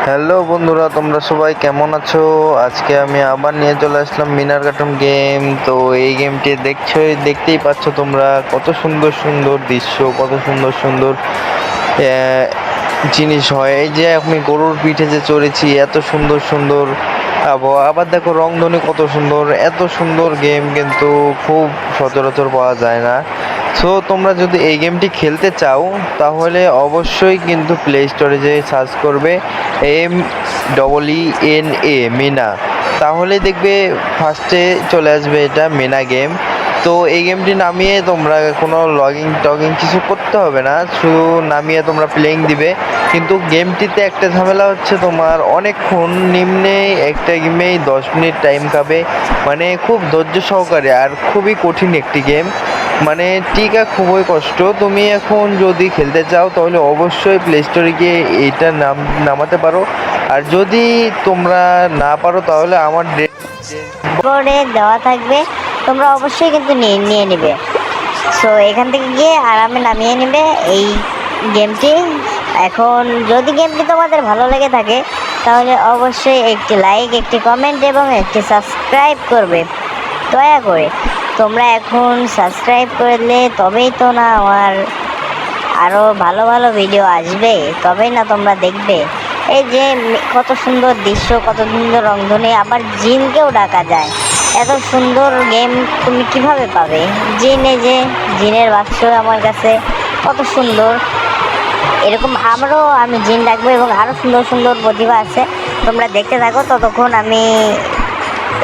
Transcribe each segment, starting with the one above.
Hello বন্ধুরা, তোমরা সবাই কেমন আছো? আজকে আমি আবার নিয়ে চলে আসলাম মিনার কার্টুন গেম। তো এই গেমটি দেখতেই পাচ্ছ তোমরা, কত সুন্দর সুন্দর দৃশ্য, কত সুন্দর সুন্দর জিনিস হয়। এই যে আমি গরুর পিঠে যে চড়েছি, এত সুন্দর সুন্দর আবহাওয়া। আবার দেখো রংধনু কত সুন্দর। এত সুন্দর গেম কিন্তু খুব সচরাচর পাওয়া যায় না। সো তোমরা যদি এই গেমটি খেলতে চাও তাহলে অবশ্যই কিন্তু প্লে স্টোরে যেয়ে সার্চ করবে MENA মিনা, তাহলে দেখবে ফার্স্টে চলে আসবে এটা মিনা গেম। তো এই গেমটি নামিয়ে তোমরা কোনো লগিং কিছু করতে হবে না, শুধু নামিয়ে তোমরা প্লেইং দিবে। কিন্তু গেমটিতে একটা ঝামেলা হচ্ছে, তোমার অনেকক্ষণ নিম্নে একটা গেমেই 10 মিনিট টাইম খাবে, মানে খুব ধৈর্য সহকারে, আর খুবই কঠিন একটি গেম, মানে টিকা খুবই কষ্ট। তুমি এখন যদি খেলতে চাও তাহলে অবশ্যই প্লে স্টোরে গিয়ে এইটা নামাতে পারো। আর যদি তোমরা না পারো তাহলে আমার বোর্ডে দেওয়া থাকবে, তোমরা অবশ্যই কিন্তু নিয়ে নেবে। সো এখান থেকে গিয়ে আরামে নামিয়ে নেবে এই গেমটি। এখন যদি গেমটি তোমাদের ভালো লেগে থাকে তাহলে অবশ্যই একটি লাইক, একটি কমেন্ট এবং একটি সাবস্ক্রাইব করবে দয়া করে। তোমরা এখন সাবস্ক্রাইব করলে তবেই তো না আমার আরও ভালো ভালো ভিডিও আসবে, তবেই না তোমরা দেখবে। এই যে কত সুন্দর দৃশ্য, কত সুন্দর রংধনু, আবার জিনকেও ডাকা যায়। এত সুন্দর গেম তুমি কিভাবে পাবে? এই যে জিনের বাক্স আমার কাছে কত সুন্দর। এরকম আমি জিন ডাকবো এবং আরও সুন্দর সুন্দর প্রতিভা আছে। তোমরা দেখতে থাকো, ততক্ষণ আমি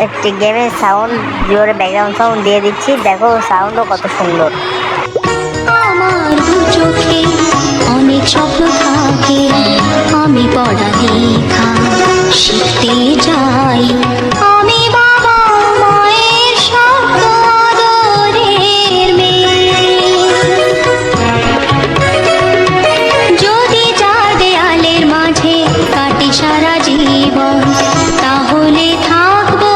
একটি গেমের সাউন্ড, জোরে ব্যাকগ্রাউন্ড সাউন্ড দিয়ে দিচ্ছি। দেখো সাউন্ডও কত সুন্দর। আমার চোখে অনেক স্বপ্ন থাকে, আমি পড়ালেখা শিখতে চাই। আমি বাবা মায়ের শব্দ আদরের মেয়ে। যদি চার দেয়ালের মাঝে কাটে সারা জীবন, তাহলে থাকবো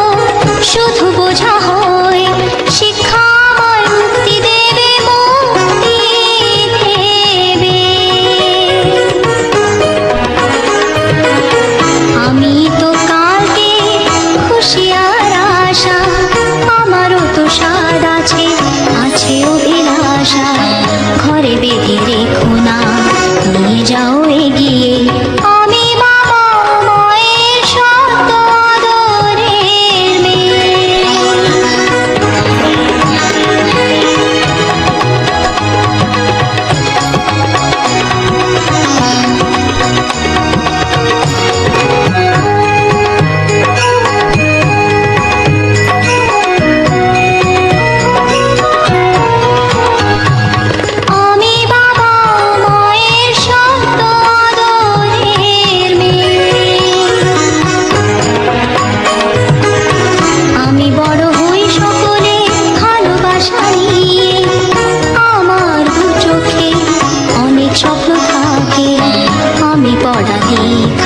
শুধু বোঝা হয়। শিক্ষা আমায় মুক্তি দেবে, মুক্তি দেবে। আমি তো কালকে খুশি আর আশা, আমারও তো স্বাদ আছে, আছে অভিলাষা। ঘরে বেঁধে রেখো না, নিয়ে যাও এগিয়ে। আমি বাবা মায়ের শব্দ আদরের মেয়ে। আমি বাবা মায়ের শব্দ আদরের মেয়ে। আমি বড় হই সকলে ভালোবাসা নিয়ে। আমার দু চোখে অনেক স্বপ্ন থাকে, আমি পড়ালেখা